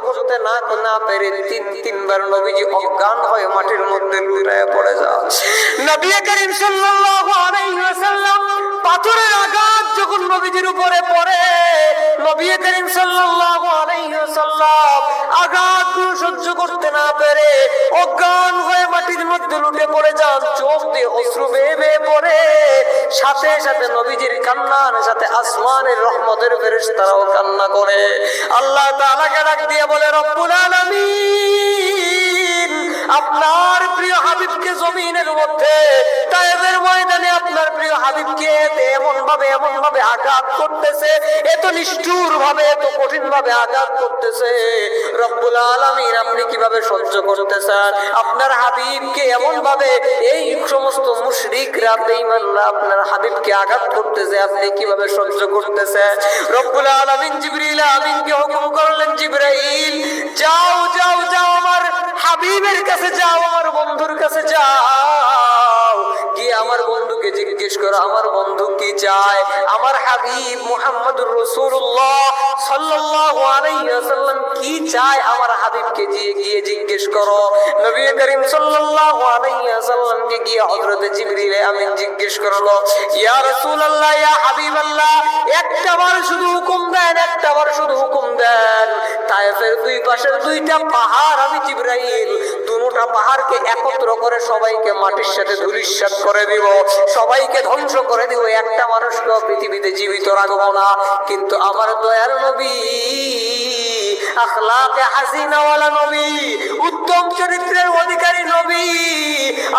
করতে না পেরে তিনবার নবীজি অজ্ঞান হয়ে মাটির মধ্যে লুটায় পড়ে যায়। নবী করিম সাল্লাল্লাহু আলাইহি ওয়াসাল্লাম পাথরের আঘাত যখন নবীজির উপরে পড়ে, নবী করিম সাল্লাল্লাহু আলাইহি ওয়াসাল্লাম আঘাতগুলো সহ্য করতে না পেরে অজ্ঞান হয়ে মাটির মধ্যে লুটে পড়ে যান। চোখ দিয়ে অশ্রু বেয়ে বেয়ে পড়ে। সাথে সাথে নবীজির কান্নার সাথে আসমানের রহমতের ফেরেশতারাও কান্না করে। আল্লাহ তাআলাকে ডাক দিয়ে বলে, রব্বুল আলামিন, আপনার প্রিয় হাবিবকে জমিনের মধ্যে তায়েফের ময়দানে আপনার প্রিয় হাবিবকে এমন ভাবে আঘাত করতেছে, এত নিষ্ঠুর ভাবে, এত কঠিন ভাবে আঘাত করতেছে। রব্বুল আলামিন, আপনি কিভাবে সহ্য করতেছেন? আপনার হাবিবকে এমন ভাবে এই সমস্ত মুশরিকরা, বেঈমানরা আপনার হাবিবকে আঘাত করতেছে, আপনি কিভাবে সহ্য করতেছেন? রব্বুল আলামিন জিবরিল আমিনকে হুকুম করলেন, জিবরাইল যাও যাও যাও, আমার হাবিবের কাছে যাও, আমার বন্ধুর কাছে যাও, গিয়ে আমার বন্ধুকে জিজ্ঞেস করো আমার বন্ধু কি চায়। আমার হাবিব মুহাম্মদুর রাসূলুল্লাহ সাল্লাল্লাহু আলাইহি ওয়াসাল্লাম কি চায়, আমার হাবিবকে গিয়ে জিজ্ঞেস করো। নবী করিম সাল্লাল্লাহু আলাইহি ওয়াসাল্লামকে গিয়ে হযরত জিবরিল আমিন জিজ্ঞেস করলো, ইয়া রাসূলুল্লাহ, ইয়া হাবিবাল্লাহ, একটাবার শুধু হুকুম দেন, একটাবার শুধু হুকুম দেন। তায়েফের দুই পাশের দুইটা পাহাড় আমি জিবরাইল দুটো পাহাড়কে একত্র করে সবাইকে মাটির সাথে ধূলিসাৎ করে দিব, সবাইকে ধ্বংস করে দিব, একটা মানুষকে পৃথিবীতে জীবিত রাখবো না। কিন্তু আমার দয়ার নবী, আখলাকে হাসিনাওয়ালা নবী, উত্তম চরিত্রের অধিকারী নবী,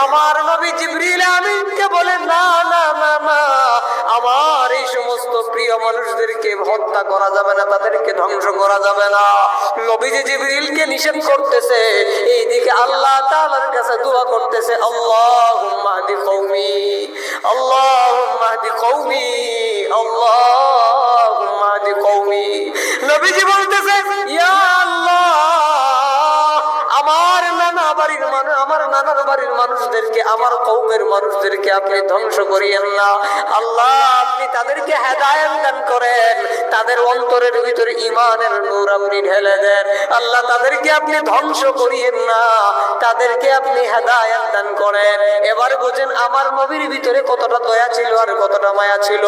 আমার নবী জিবরিল আমিনকে বলে, না না না না, আমার এই সমস্ত প্রিয় মানুষদেরকে হত্যা করা যাবে না, তাদেরকে ধ্বংস করা যাবে না। নবীজি জিবরিলকে নিষেধ করতেছে, এইদিকে আল্লাহ তাআলার কাছে দোয়া করতেছে, আল্লাহুম্মা হদি কওমি, আল্লাহুম্মা হদি কওমি, আল্লাহুম্মা হদি কওমি। নবীজি বলতেছে, ইয়া আল্লাহ, আমার নানার বাড়ির মানুষদেরকে, আমার কওমের মানুষদেরকে আপনি ধ্বংস করিয়েন না। আল্লাহ, আপনি তাদেরকে হেদায়েত দান করেন, তাদের অন্তরের ভিতরে ঈমানের নূর আপনি ঢেলে দেন। আল্লাহ, তাদেরকে আপনি ধ্বংস করিয়েন না, তাদেরকে আপনি হেদায়েত দান করেন। এবার বুঝেন আমার নবীর ভিতরে কতটা দয়া ছিল আর কতটা মায়া ছিল।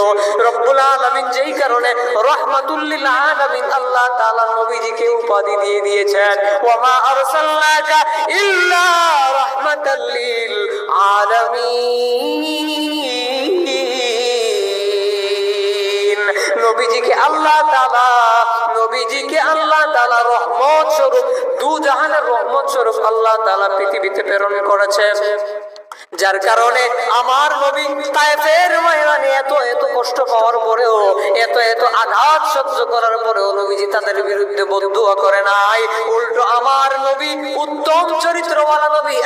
রব্বুল আলামিন যেই কারণে রাহমাতুল লিল আলামিন আল্লাহ তাআলা নবীজিকে উপাধি দিয়ে দিয়েছেন, ওয়া মা আরসালনাকা ইল্লা রাহমাতাল লিল আলামিন। নবীজিকে আল্লাহ তাআলা রহমত স্বরূপ, দু জাহানের রহমত স্বরূপ আল্লাহ তাআলা পৃথিবীতে প্রেরণ করেছেন। যার কারণে আমার নবী তায়েফের ময়দানে এত কষ্ট পাওয়ার পরেও, এত আঘাত সহ্য করার পরেও নবীজি তাদের বিরুদ্ধে বদদুয়া করে নাই। উল্টো আমার নবী উত্তম চরিত্রওয়ালা নবী,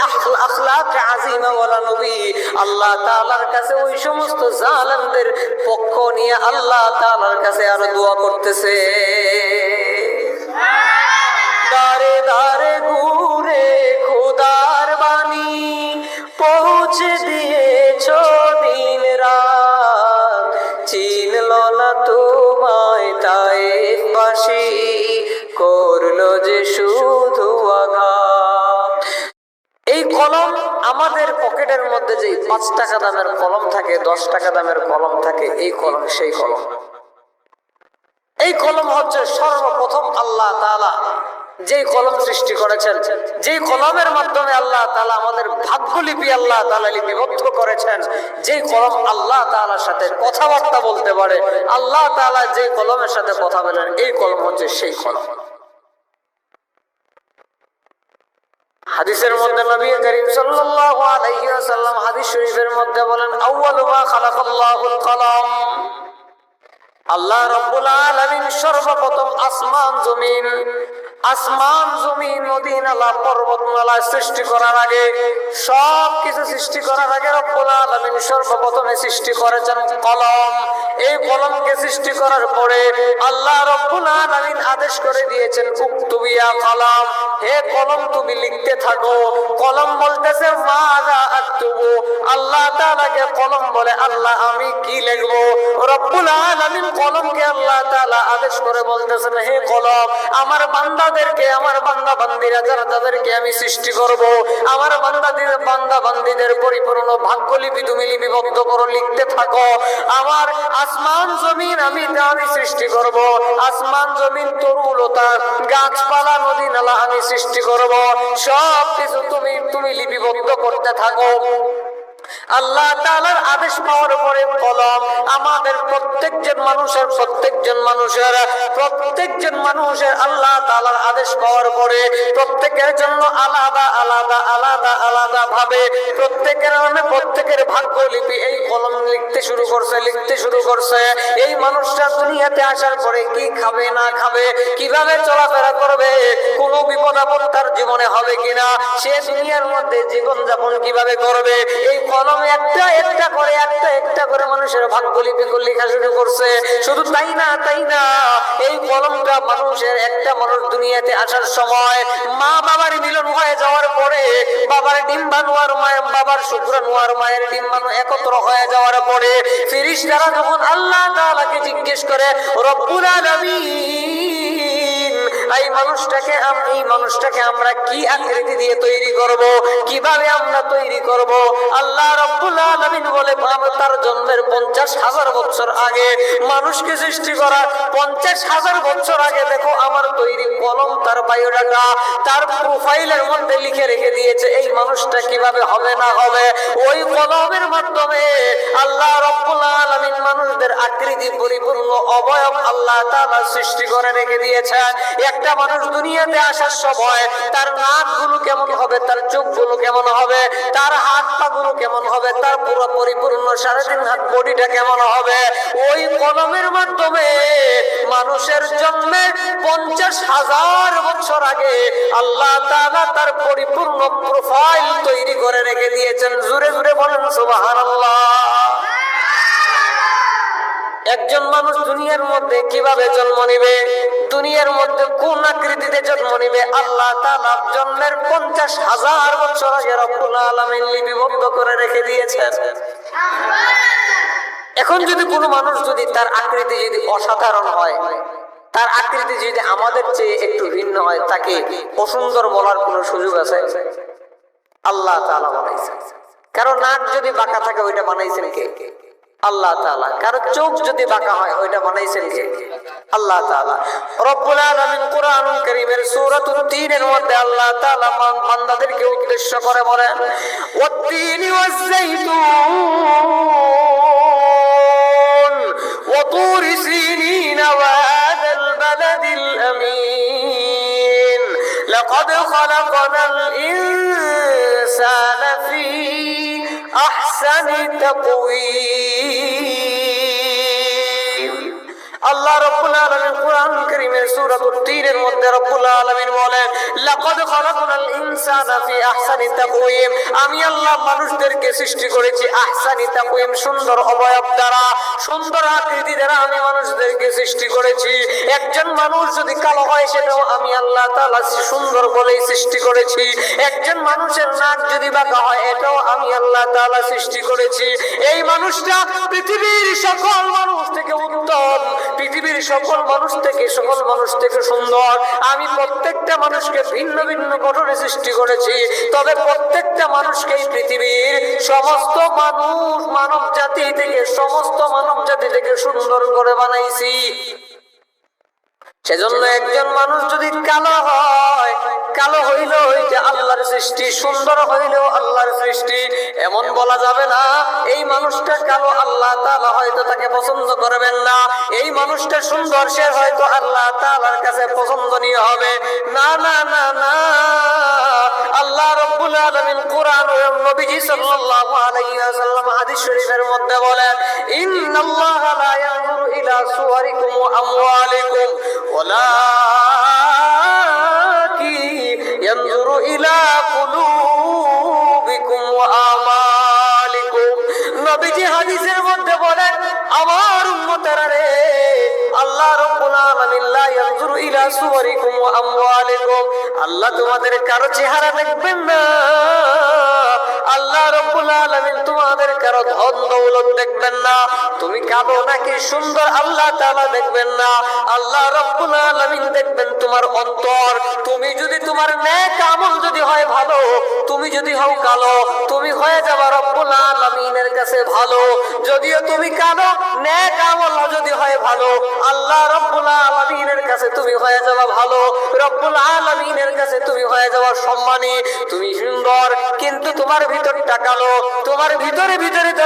আখলাক আজিমাওয়ালা নবী, আল্লাহ তাআলার কাছে ওই সমস্ত জালেমদের পক্ষ নিয়ে আল্লাহ তাআলার কাছে আরো দোয়া করতেছে। দারে দারে ঘুরে খোদার বাণী পৌঁছে দিয়েছ দিন রাত, চিনল না তোমায় তায়েফবাসী, করলো যে শুধু আঘাত। এই কলম আমাদের পকেটের মধ্যে যে 5 টাকা দামের কলম থাকে, 10 টাকা দামের কলম থাকে, এই কলম সেই কলম। এই কলম হচ্ছে সর্বপ্রথম আল্লাহ তাআলা যে কলম সৃষ্টি করেছেন, যে কলমের মাধ্যমে আল্লাহ তাআলা আমাদের ভাগ্যলিপি আল্লাহ তাআলা লিপিবদ্ধ করেছেন, যে কলম আল্লাহ তাআলার সাথে কথাবার্তা বলতে পারে, আল্লাহ তাআলা যে কলমের সাথে কথা বলেন, এই কলম হচ্ছে সেই কলম। হাদিসের মধ্যে নবী করিম সাল্লাল্লাহু আলাইহি ওয়াসাল্লাম হাদিস শরীফের মধ্যে বলেন, আউয়ালু মা খালাকাল্লাহুল কলম। আল্লাহ রাব্বুল আলামিন সর্বপ্রথম আসমান জমিন নদী নালা পর্বতমালা সৃষ্টি করার আগে, সব কিছু সৃষ্টি করার আগে রব্বুল আলামিন সর্বপ্রথমে সৃষ্টি করেছেন কলম। এই কলমকে সৃষ্টি করার পরে আল্লাহ রাব্বুল আলামিন আদেশ করে দিয়েছেন, উক্তুবিয়া কলম, হে কলম তুমি লিখতে থাকো। কলম বলতেছে মাযা আকতুবু, আল্লাহ তাআলাকে কলম বলে, আল্লাহ আমি কি লিখবো? রব্বুল আলামিন কলমকে আল্লাহ তাআলা আদেশ করে বলতেছেন, হে কলম আমার বান্দা আমাদেরকে, আমার বান্দা বান্দীরা যারা, তাদেরকে আমি সৃষ্টি করব, আমার বান্দা বান্দীদের পরিপূর্ণ ভাগ্যলিপি তুমি লিপিবদ্ধ করো, লিখতে থাকো। আমার আসমান জমিন আমি সৃষ্টি করব, আসমান জমিন তরুলতা গাছপালা নদী নালা আমি সৃষ্টি করব, সব কিছু তুমি লিপিবদ্ধ করতে থাকো। আল্লাহ তাআলার আদেশ পাওয়ার পরে কলম আমাদের প্রত্যেকজন মানুষের আল্লাহ তাআলার আদেশ পাওয়ার পরে প্রত্যেকের জন্য আলাদা ভাবে প্রত্যেকের ভাগ্যলিপি এই কলম লিখতে শুরু করছে। এই মানুষটা দুনিয়াতে আসার পরে কি খাবে না খাবে, কিভাবে চলাফেরা করবে, কোনো বিপদ আপদ তার জীবনে হবে কিনা, সে দুনিয়ার মধ্যে জীবন যাপন কিভাবে করবে, এই কলমে একটা করে মানুষের ভাগ্যলিপি লেখা শুরু করছে। শুধু তাই না, এই কলমটা মানুষের, একটা মানুষ দুনিয়াতে আসার সময় মা বাবার মিলন হয়ে যাওয়ার পরে, বাবার ডিম্বাণু আর বাবার শুক্রাণু আর মায়ের ডিম্বাণু একত্র হয়ে যাওয়ার পরে ফেরেশতারা যখন আল্লাহ তাআলাকে জিজ্ঞেস করে, রব্বুল আলামিন, এই মানুষটাকে আমরা কি আকৃতি দিয়ে তৈরি করব, কিভাবে আমরা তৈরি করব? আল্লাহ রাব্বুল আলামিন বলে, তার জন্মের 50,000 বছর আগে, মানুষকে সৃষ্টি করার 50,000 বছর আগে দেখো আমার তৈরি কলম, তার বায়োডাটা, তার প্রোফাইলের মধ্যে লিখে রেখে দিয়েছে এই মানুষটা কিভাবে হবে না হবে। ওই কলমের মাধ্যমে আল্লাহ রাব্বুল আলামিন মানুষদের আকৃতি পরিপূর্ণ অবয়ব আল্লাহ তাআলা সৃষ্টি করে রেখে দিয়েছেন। একটা মানুষ দুনিয়াতে আসার সময় তার নাকগুলো কেমন হবে, তার চোখগুলো কেমন হবে, তার হাত পা গুলো কেমন হবে, তার পুরো পরিপূর্ণ 3.5 হাত বডিটা কেমন হবে, ওই কলমের মাধ্যমে মানুষের জন্মের 50,000 বছর আগে আল্লাহ তাআলা তার পরিপূর্ণ প্রোফাইল তৈরি করে রেখে দিয়েছেন। জোরে জোরে বলেন সুবহানাল্লাহ। একজন মানুষ দুনিয়ার মধ্যে কিভাবে জন্ম নিবে, দুনিয়ার মধ্যে কোন আকৃতিতে জন্ম নিবে, আল্লাহ তাআলা জন্মের 50,000 বছর আগে রব্বুল আলামিন লিপিবদ্ধ করে রেখে দিয়েছেন। এখন যদি কোনো মানুষ যদি তার আকৃতি যদি অসাধারণ হয়, তার আকৃতি যদি আমাদের চেয়ে একটু ভিন্ন হয়, তাকে অসুন্দর বলার কোনো সুযোগ আছে? আল্লাহ তাআলা বানাইছেন। কারণ নাক যদি বাঁকা থাকে ওইটা বানাইছেন কে? আল্লাহ তাআলা। কারো চোখ যদি বাঁকা হয় ওইটা বানাইছেন কে? আল্লাহ তাআলা। রব্বুল আলামিন কুরআনুল কারীমের সূরাতুত তিনের মধ্যে আল্লাহ তাআলা বান্দাদেরকে উদ্দেশ্য করে বলেন, ওয়াত-তিনি ওয়াজ-যাইতুন ওয়া তুরি সিনিন ওয়া হাযাল বালাদিল আমিন লাকাদ খালাকনাল ইনসানা ফি আহসানি তাকওয়িম। আল্লাহ রাব্বুল আলামিন কুরআন কারীমের সূরাতুত তিনের মধ্যে রব্বুল আলামিন বলেন, লাকাদ খালাকনাল ইনসানা ফি আহসানি তাকওয়িম, আমি আল্লাহ মানুষদেরকে সৃষ্টি করেছি আহসানি তাকওয়িম, সুন্দর অবয়ব দ্বারা, সুন্দর আকৃতি দ্বারা আমি মানুষদেরকে সৃষ্টি করেছি। একজন মানুষ যদি কালো হয় সেটাও আমি আল্লাহ তাআলা সুন্দর বলেই সৃষ্টি করেছি। একজন মানুষের নাক যদি বাঁকা হয় এটাও আমি আল্লাহ তাআলা সৃষ্টি করেছি। এই মানুষটা পৃথিবীর সকল মানুষ থেকে উত্তম, পৃথিবীর সকল মানুষ থেকে সুন্দর। আমি প্রত্যেকটা মানুষকে ভিন্ন ভিন্ন গঠনে সৃষ্টি করেছি, তবে প্রত্যেকটা মানুষকে পৃথিবীর সমস্ত মানব জাতি থেকে সুন্দর করে বানাইছি। সেজন্য একজন মানুষ যদি কালো হয়, কালো হইলেও ওইটা আল্লাহর সৃষ্টি, সুন্দর হইলেও আল্লাহর সৃষ্টি। এমন বলা যাবে না এই মানুষটা কালো, আল্লাহ তাআলা হয়তো তাকে পছন্দ করবেন না, এই মানুষটা সুন্দর, সে হয়তো আল্লাহ তাআলার কাছে পছন্দনীয় হবে না। না না না, আল্লাহ রাব্বুল আলামিন কুরআন ও নবীজি সাল্লাল্লাহু আলাইহি ওয়াসাল্লাম হাদিস শরীফের মধ্যে বলেন, ইন্নাল্লাহা লা ইয়ানজুরু ইলা সুওয়ারিকুম ওয়া আমওয়ালিকুম ওয়ালাকিন ইয়ানজুরু ইলা কুলুবিকুম ওয়া আমালিকুম। নবীজি হাদিসের মধ্যে বলেন, আমার উম্মতেরা রে, আল্লাহ রাব্বুল আলামিন লা ইয়ানজুরু ইলা সুওয়ারিকুম ওয়া আমওয়ালিকুম, আল্লাহ তোমাদের কারো চেহারা দেখবেন না, আল্লাহ রাব্বুল আলামিন তোমাদের কারো ধন দৌলত দেখবেন না, তুমি কালো নাকি সুন্দর আল্লাহ তাআলা দেখবেন না। আল্লাহ রাব্বুল আলামিন দেখবেন তোমার অন্তর। তুমি যদি তোমার নেক আমল যদি হয় ভালো, তুমি যদি হও কালো, তুমি হয়ে যাবে রব্বুল আলামিনের কাছে ভালো। যদিও তুমি কালো, নেক আমল যদি হয় ভালো, আল্লাহ রব্বুল আলামিনের কাছে তুমি হয়ে যাবে ভালো। রব্বুল আলামিনের কাছে তুমি হয়ে যাবে সম্মানী। তুমি সুন্দর কিন্তু তোমার ভিতরটা কালো, তোমার ভিতরে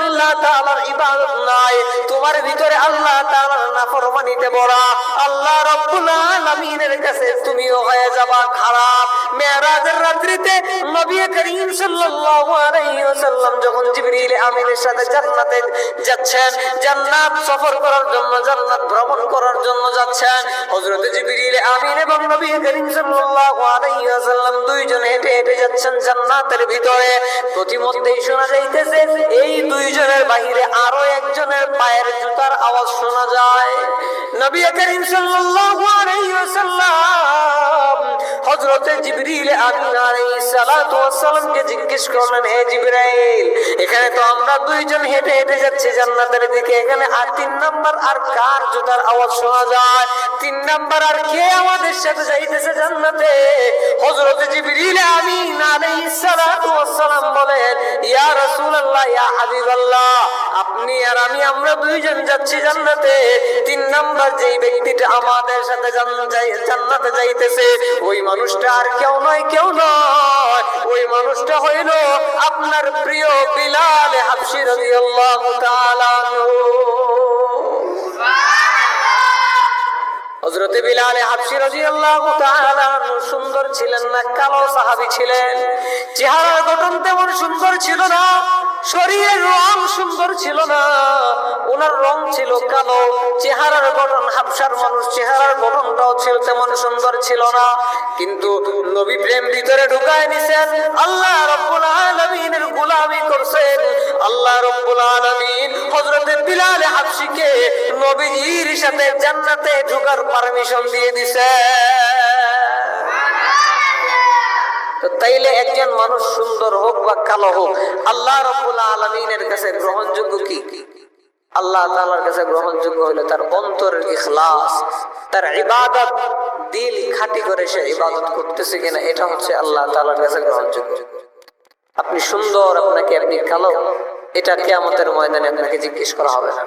আল্লাহ তাআলার ইবাদত নাই, তোমার ভিতরে আল্লাহ তাআলার নাফরমানিতে ভরা। আল্লাহ রব্বুল আলামিনের কাছে তুমিও হয়ে যাবা খারাপ। মেরাজের রাত্রিতে নবী করিম সাল্লাল্লাহু আলাইহি ওয়াসাল্লাম যখন জিবরিল আমিনের সাথে জান্নাতে যাচ্ছেন, জান্নাত সফর করার জন্য, জান্নাত ভ্রমণ করার জন্য যাচ্ছেন, হযরত জিবরিল আমিন এবং নবী করিম সাল্লাল্লাহু আলাইহি ওয়াসাল্লাম দুইজন হেঁটে হেঁটে যাচ্ছেন জান্নাতের ভিতরে। প্রতিমধ্যেই শোনা যাইতেছে এই দুইজনের বাহিরে আরো একজনের পায়ের জুতার আওয়াজ শোনা যায়। নবী করিম সাল্লাল্লাহু আলাইহি ওয়াসাল্লাম হযরত জিবরিল আমিন আলাইহিস সালাতু ওয়াস সালামকে জিজ্ঞেস করলেন, হে জিবরাইল, এখানে তো আমরা দুইজন হেঁটে হেঁটে যাচ্ছি জান্নাতের দিকে, এখানে আর তিন নাম্বার আর কার জুতার আওয়াজ শোনা যায়? তিন নাম্বার আর কে আমাদের সাথে যাইতেছে জান্নাতে? হযরত জিবরিল আমিন আলাইহিস সালাতু ওয়াস সালাম বলেন, ইয়া রাসূলুল্লাহ, ইয়া হাবিবাল্লাহ, আপনি আর আমি আমরা দুইজন যাচ্ছি জান্নাতে। তিন নাম্বার যেই ব্যক্তিটা আমাদের সাথে জান্নাতে যাইতেছে, ওই মানুষটা আর কেউ নয়, ওই মানুষটা হইল আপনার প্রিয় বিলাল হাবশী রাদিয়াল্লাহু তাআলা আনহু। হযরত বিলাল হাবশী রাদিয়াল্লাহু তাআলা আনহু সুন্দর ছিলেন না, কালো সাহাবী ছিলেন। চেহারার গঠন তেমন সুন্দর ছিল না, শরীরের রং সুন্দর ছিল না, ওনার রং ছিল কালো। চেহারার গঠন, হাবশার মানুষ চেহারার গঠনটাও ছিল তেমন সুন্দর ছিল না। কিন্তু নবী প্রেম ভিতরে ঢুকায় নিছেন, আল্লাহ রাব্বুল আলামিনের গোলামি করছেন। আল্লাহ রাব্বুল আলামিন হযরত বিলাল হাবশীকে নবীজির সাথে জান্নাতে ঢোকার পারমিশন দিয়ে দিছে। তাইলে একজন মানুষ সুন্দর হোক বা কালো হোক, আল্লাহ রাব্বুল আলামিনের কাছে গ্রহণযোগ্য কি? আল্লাহ তাআলার কাছে গ্রহণযোগ্য হলো তার অন্তরের ইখলাস, তার ইবাদত, দিল খাঁটি করে সে ইবাদত করতেছে কিনা, এটা হচ্ছে আল্লাহ তাআলার কাছে গ্রহণযোগ্য। আপনি সুন্দর, আপনি কালো, এটা কিয়ামতের ময়দানে আপনাকে জিজ্ঞেস করা হবে না।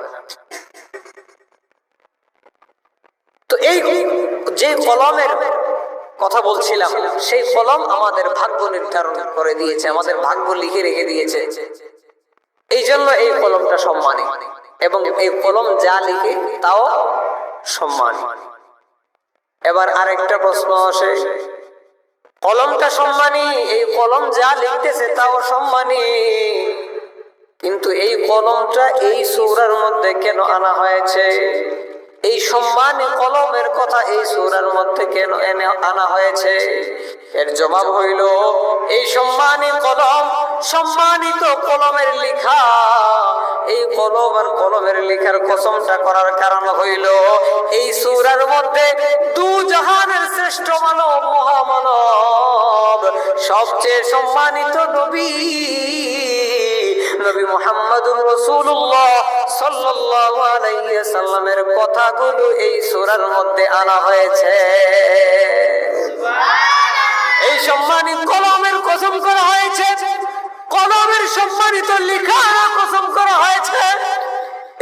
তো এই যে কলমের কথা বলছিলাম, সেই কলম আমাদের ভাগ্য নির্ধারণ করে দিয়েছে, আমাদের ভাগ্য লিখে রেখে দিয়েছে। এই জন্য এই কলমটা সম্মানী, এবং এই কলম যা লিখে তাও সম্মানী। এবার আরেকটা প্রশ্ন আসে, কলমটা সম্মানী, এই কলম যা লিখতেছে তাও সম্মানী, কিন্তু এই কলমটা এই সূরার মধ্যে কেন আনা হয়েছে? এই সম্মানী কলমের কথা এই সূরার মধ্যে কেন এনে আনা হয়েছে? এর জবাব হইল, এই সম্মানী কলম, সম্মানিত কলমের লেখা, এই কলম আর কলমের লেখার কসমটা করার কারণ হইল, এই সূরার মধ্যে দু জাহানের শ্রেষ্ঠ মানব, মহামানব, সবচেয়ে সম্মানিত নবী মুহাম্মদুর রাসূলুল্লাহ সাল্লাল্লাহু আলাইহি ওয়াসাল্লামের কথাগুলো এই সূরার মধ্যে আনা হয়েছে। এই সম্মানিত কলমের কসম করা হয়েছে, কলমের সম্মানিত লেখার কসম করা হয়েছে।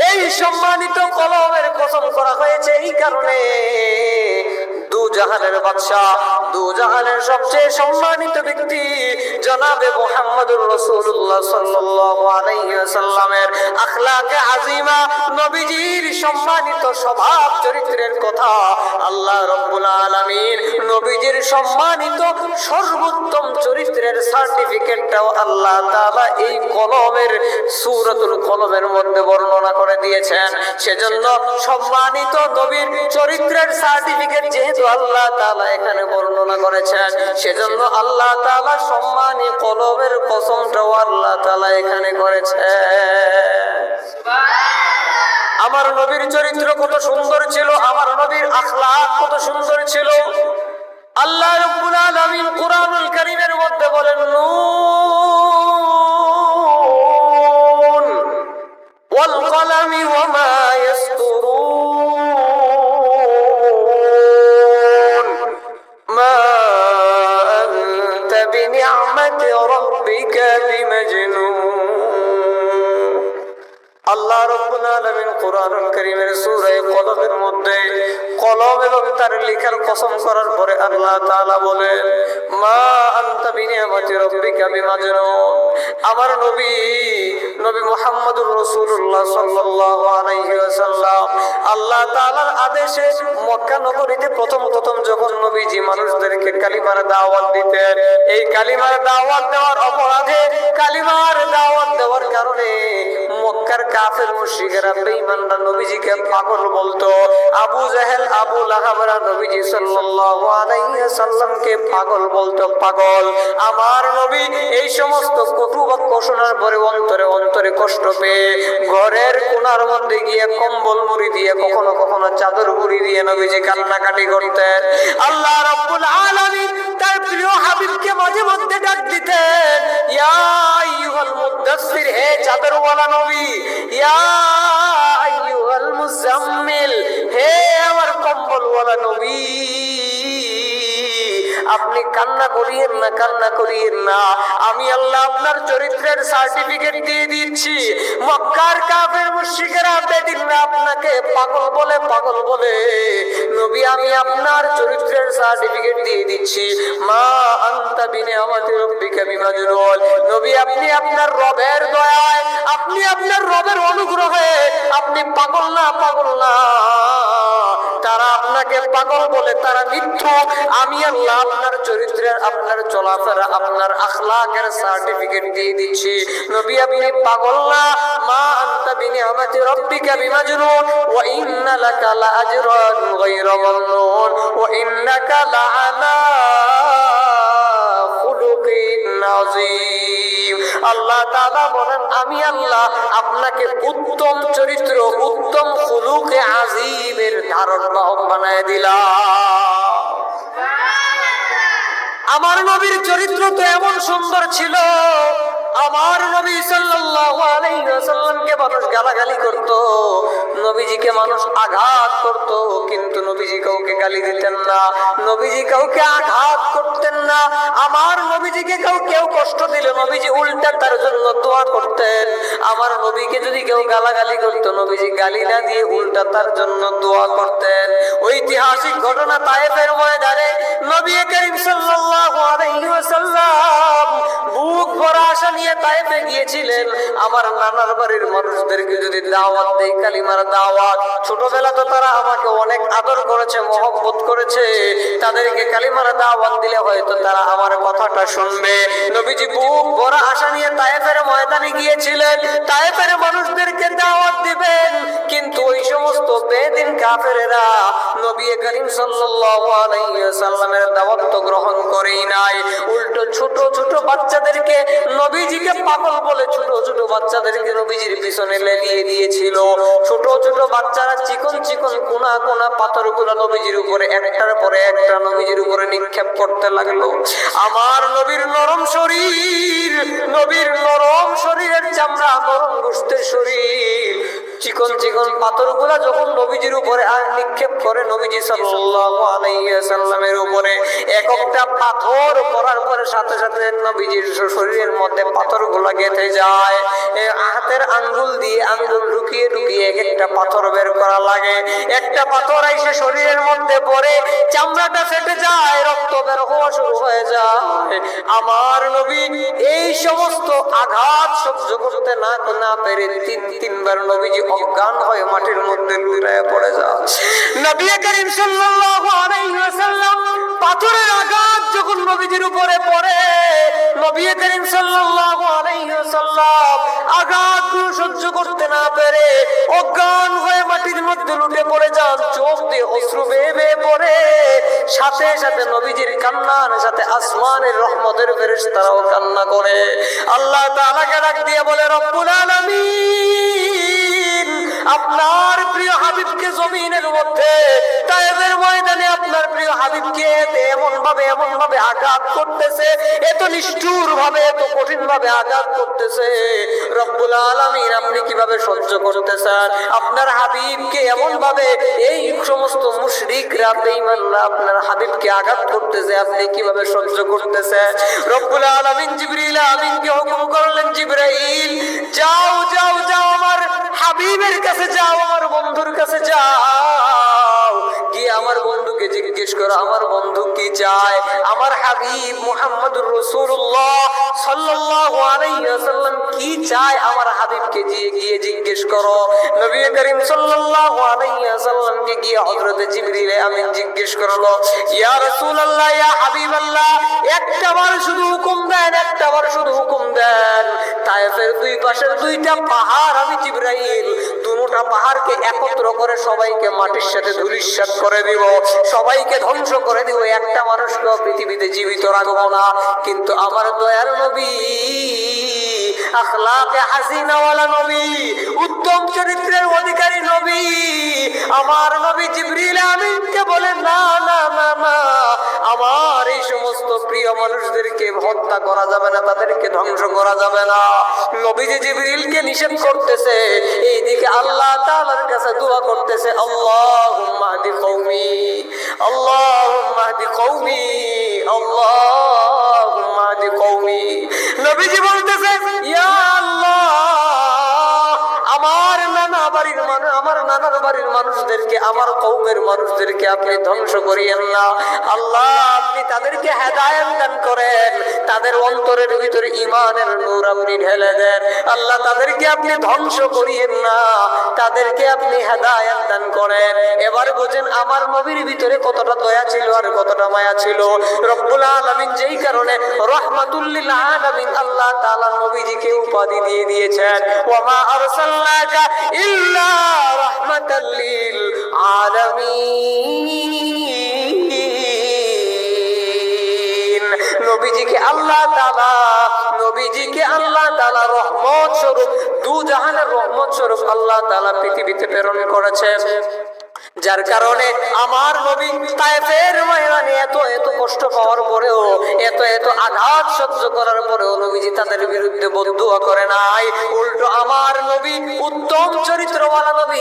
এই সম্মানিত কলমের কসম করা হয়েছে এই কারণে, দু জাহানের বাদশা, দু জাহানের সবচেয়ে সম্মানিত ব্যক্তি জনাবে মুহাম্মদুর রাসূলুল্লাহ সাল্লাল্লাহু আলাইহি ওয়াসাল্লামের আখলাকে আজিমা, নবীজির সম্মানিত স্বভাব চরিত্রের কথা আল্লাহ রাব্বুল আলামিন নবীজির সম্মানিত সর্বোত্তম চরিত্রের সার্টিফিকেটটাও আল্লাহ তাআলা এই কলমের, সূরাতুল কলমের মধ্যে বর্ণনা করে দিয়েছেন। সেজন্য সম্মানিত নবীর চরিত্রের সার্টিফিকেট যেহেতু আল্লাহ তাআলা এখানে বর্ণনা করেছেন, সেজন্য আল্লাহ তাআলা সম্মানী কলমের কসমটাও আল্লাহ তাআলা এখানে করেছেন। আমার নবীর চরিত্র কত সুন্দর ছিল, আমার নবীর আখলাক কত সুন্দর ছিল। আল্লাহ রাব্বুল আলামিন কুরআনুল কারীমের মধ্যে বলেন, নূর আল্লাহ রাব্বুল আলামিন কোরআনুল কারীমের সূরা কলমের মধ্যে কলম এবং তার লেখার কসম করার পরে আল্লাহ তাআলা বলেন, মা আনতা বিনিয়ামাতি রাব্বিকা বিমাজনুন। আমার নবী মুহাম্মদুর রাসূলুল্লাহ সাল্লাল্লাহু আলাইহি ওয়াসাল্লাম আল্লাহ তাআলার আদেশে মক্কা নগরীতে প্রথম যখন নবীজি মানুষদেরকে কালিমার দাওয়াত দিতেন, এই কালিমার দাওয়াত দেওয়ার অপরাধে, কালিমার দাওয়াত দেওয়ার কারণে মক্কার কাফের মুশরিকরা বেঈমানরা নবীজিকে পাগল বলতো। আবু জাহেল, আবু লাহাবরা নবীজি সাল্লাল্লাহু আলাইহি ওয়াসাল্লামকে পাগল বলতো, পাগল। আমার নবী এই সমস্ত কটু বাক্য শোনার পরে অন্তরে কষ্ট পেয়ে ঘরের কোণার মধ্যে গিয়ে কম্বল মুড়ি দিয়ে, কখনো চাদর মুড়ি দিয়ে নবীজি কান্নাকাটি করতেন। আল্লাহ রাব্বুল আলামিন তার প্রিয় হাবিবকে মাঝে মধ্যে ডাক দিতেন, ইয়া আইয়ুহাল মুদাসসির, হে চাদরওয়ালা নবী, ইয়া আইয়ুহাল মুজাম্মিল, হে আমার কম্বলওয়ালা নবী, আপনি কান্না করিয়েন না, আমি আল্লাহ আপনার চরিত্রের সার্টিফিকেট দিয়ে দিচ্ছি। মক্কার কাফের মুশরিকরা বেদিনরা আপনাকে পাগল বলে, নবী আমি আপনার চরিত্রের সার্টিফিকেট দিয়ে দিচ্ছি। মা আনতা বিনিয়ামাতি রাব্বিকা বিমাজনুন। নবী আপনি আপনার রবের দয়ায়, আপনি আপনার রবের অনুগ্রহে আপনি পাগল না। তারা আপনাকে পাগল বলে, তারা মিথ্যুক। আমি আল্লাহ আপনার চরিত্রের, আপনার চলাফেরা, আপনার আখলাকের সার্টিফিকেট দিয়ে দিচ্ছি। নবী আপনি পাগল না। মা আনতা বিনিয়ামাতি রাব্বিকা বিমাজনুন ওয়া ইন্না লাকা লাআজরান গায়রা মামনুন ওয়া ইন্নাকা লাআলা খুলুকিন আযীম। আল্লাহ তাআলা বলেন, আমি আল্লাহ আপনাকে উত্তম চরিত্র, উত্তম খুলুকে আযীমের ধারণ বাহক বানায় দিলাম। আমার নবীর চরিত্র তো এমন সুন্দর ছিল, আমার নবী সাল্লাল্লাহু আলাইহি ওয়াসাল্লামকে মানুষ গালাগালি করত, নবীজিকে মানুষ আঘাত করত, কিন্তু নবীজি কাউকে গালি দিতেন না, নবীজি কাউকে আঘাত করতেন না। আমার নবীজিকে কেউ কষ্ট দিলে নবীজি উল্টা তার জন্য দোয়া করতেন। আমার নবীকে যদি কেউ গালাগালি করত, নবীজি গালি না দিয়ে উল্টা তার জন্য দোয়া করতেন। ঐতিহাসিক ঘটনা, তায়েফের ময়দানে নবী করিম সাল্লাল্লাহু আলাইহি ওয়াসাল্লাম বুক ভরা আশা নিয়ে তায়েফে গিয়েছিলেন। আমার নানার বাড়ির মানুষদেরকে যদি দাওয়াত দেই, কালিমার দাওয়াত, ছোটবেলা তো তারা আমাকে অনেক আদর করেছে, মহব্বত করেছে, তাদেরকে কালিমার দাওয়াত দিলে হয়তো তারা আমার কথাটা শুনবে। নবীজি বুক ভরা আশা নিয়ে তায়েফের ময়দানে গিয়েছিলেন, তায়েফের মানুষদেরকে দাওয়াত দিবেন, কিন্তু ওই সমস্ত বেদিন কাফেরেরা নবী করিম সাল্লাল্লাহু আলাইহি ওয়াসাল্লামের দাওয়াত তো গ্রহণ করেই নাই, উল্টো ছোট বাচ্চাদেরকে নবীজিকে পাগল বলে ছোট বাচ্চাদেরকে নবীজির পিছনে লেলিয়ে দিয়েছিল। ছোট বাচ্চারা চিকন কোনা পাথরগুলো নবীজির উপরে একটার পরে একটা নবীজির উপরে নিক্ষেপ করতে লাগলো। আমার নবীর নরম শরীরের চামড়া, নরম গোশতের শরীর, চিকন পাথরগুলা যখন নবীজির উপরে নিক্ষেপ করে, নবীজি সাল্লাল্লাহু আলাইহি ওয়াসাল্লামের উপরে একটা পাথর পড়ার পরে সাথে নবীজির শরীরের মধ্যে পাথরগুলা গেঁথে যায়। হাতের আঙ্গুল দিয়ে আঙ্গুল ঢুকিয়ে একটা পাথর বের করা লাগে। একটা পাথর এসে শরীরের মধ্যে পড়ে, চামড়াটা ফেটে যায়, রক্ত বের হওয়া শুরু হয়ে যায়। আমার নবী এই সমস্ত আঘাত সহ্য করতে না পেরে তিনবার নবীজি অজ্ঞান হয়ে মাটির মধ্যে লুটিয়ে পড়ে যায়। নবী করিম সাল্লাল্লাহু আলাইহি ওয়াসাল্লাম পাথরের আঘাত যখন নবীজির উপরে পড়ে, নবী করিম সাল্লাল্লাহু আলাইহি ওয়াসাল্লাম আঘাতগুলো সহ্য করতে না পেরে অজ্ঞান হয়ে মাটির মধ্যে লুটে পড়ে যান। চোখ দিয়ে অশ্রু বেয়ে পড়ে, সাথে নবীজির কান্নার সাথে আসমানের রহমতের ফেরেশতারাও কান্না করে। আল্লাহ তাআলাকে ডাক দিয়ে বলে, রব্বুল আলামিন আপনার প্রিয় হাবিবকে জমিনের মধ্যে তায়েফের ময়দানে আপনার প্রিয় হাবিবকে এমন ভাবে আঘাত করতেছে, এত নিষ্ঠুর ভাবে, এত কঠিন ভাবে আঘাত করতেছে। রব্বুল আলামিন আপনি কিভাবে সহ্য করতেছেন? আপনার হাবিবকে এমন ভাবে এই সমস্ত মুশরিকরা, বেঈমানরা আপনার হাবিবকে আঘাত করতেছে, আপনি কিভাবে সহ্য করতেছেন? রব্বুল আলামিন জিবরিল আমিনকে হুকুম করলেন, জিবরাইল যাও আমার হাবিবের কাছে যাও, আমার বন্ধুর কাছে যাও, গিয়ে আমার বন্ধুকে জিজ্ঞেস করো আমার বন্ধু কি চায়। আমার হাবিব মুহাম্মদুর রাসূলুল্লাহ সাল্লাল্লাহু আলাইহি ওয়াসাল্লাম কি চায় আমার হাবিবকে গিয়ে জিজ্ঞেস করো। নবী করিম সাল্লাল্লাহু আলাইহি ওয়াসাল্লামকে গিয়ে হযরত জিবরিল আমিন জিজ্ঞেস করলো, ইয়া রাসূলুল্লাহ, ইয়া হাবিবাল্লাহ, একটাবার শুধু হুকুম দেন, একটাবার শুধু হুকুম দেন। তায়েফের দুই পাশের দুইটা পাহাড় আমি জিবরাইল দুটোটা পাহাড়কে একত্র করে সবাইকে মাটির সাথে ধূলিসাৎ করে দিব, সবাইকে ধ্বংস করে দিব, একটা মানুষকে পৃথিবীতে জীবিত রাখবো না। কিন্তু আমার দয়ার নবী, আখলাকে হাসিনাওয়ালা নবী, উত্তম চরিত্রের অধিকারী নবী, আমার নবী জিবরিল আমিনকে বলেন, না না না না, আমার এই সমস্ত প্রিয় মানুষদেরকে হত্যা করা যাবে না, তাদেরকে ধ্বংস করা যাবে না। নবীজি জিবরিলকে নিষেধ করতেছে, এইদিকে আল্লাহ তাআলার কাছে দোয়া করতেছে, আল্লাহুম্মা হদি কওমি, আল্লাহুম্মা হদি কওমি, আল্লাহুম্মা হদি কওমি। নবীজি বলতেছে, ইয়া আল্লাহ, আমার নানার বাড়ির মানুষদেরকে, আমার কওমের মানুষদেরকে আপনি ধ্বংস করিয়েন না। আল্লাহ, আপনি তাদেরকে হেদায়েত দান করেন, তাদের অন্তরের ভিতরে ঈমানের নূর আপনি ঢেলে দেন। আল্লাহ, তাদেরকে আপনি ধ্বংস করিয়েন না, তাদেরকে আপনি হেদায়েত দান করেন। এবার বুঝেন আমার নবীর ভিতরে কতটা দয়া ছিল আর কতটা মায়া ছিল। রব্বুল আলামিন যেই কারণে রাহমাতুল লিল আলামিন আল্লাহ তাআলা নবীজিকে উপাধি দিয়ে দিয়েছেন, ওয়া মা আরসালনাকা ইল্লা রাহমাতাল লিল আলামিন। নবীজিকে আল্লাহ তাআলা রহমত স্বরূপ, দু জাহানের রহমত স্বরূপ আল্লাহ তাআলা পৃথিবীতে প্রেরণ করেছেন। যার কারণে আমার নবী তায়েফের ময়দানে এত কষ্ট পাওয়ার পরেও, এত আঘাত সহ্য করার পরেও নবীজি তাদের বিরুদ্ধে বদদুয়া করে নাই। উল্টো আমার নবী উত্তম চরিত্রওয়ালা নবী,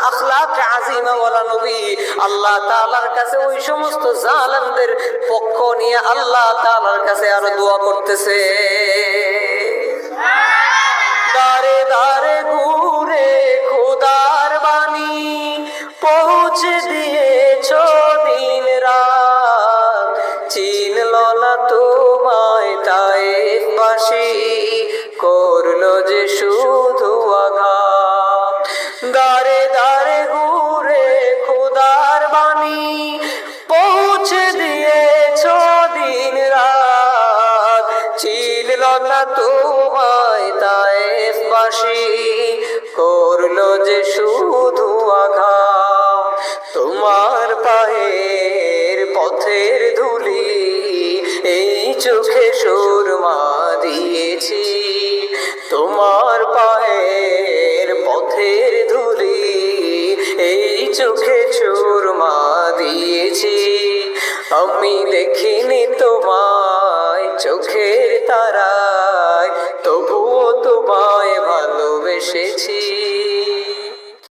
আখলাক আজিমাওয়ালা নবী, আল্লাহ তাআলার কাছে ওই সমস্ত জালেমদের পক্ষ নিয়ে আল্লাহ তাআলার কাছে আরো দোয়া করতেছে। দারে দারে ঘুরে খোদার বাণী পৌঁছে দিয়েছো দিন রাত, চিনল না তোমায় তায়েফবাসী, করলো যে শুধু আঘাত। দারে দারে ঘুরে খোদার বাণী পৌঁছে দিয়েছো দিন রাত, চিনল না তোমায় তায়েফবাসী, করলো যে শুধু আঘাত। তোমার পায়ের পথের ধুলি এই চোখে সুরমা দিয়েছি, তোমার পায়ের পথের ধুলি এই চোখে সুরমা দিয়েছি। আমি দেখিনি